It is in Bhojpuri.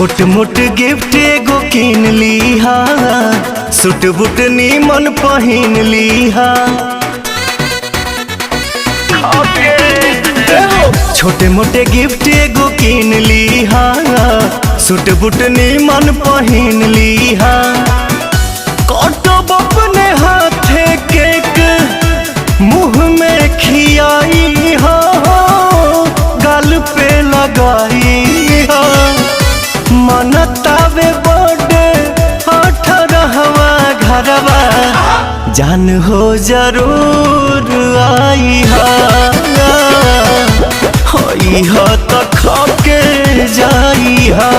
छोट मोट गिफ्ट एगो किन लीहा, सूट बूट नीमन पहिन लीहा। छोटे मोटे गिफ्ट एगो किन लीहा, सूट बूट नीमन पहिन लीहा। कटब अपने हाथे केक मुँह में खियाई हो, गाल पे लगाई हो। मनतावे बर्थडे 18वां घरवा, जान हो जरूर आई हा तो खाके जाई हा।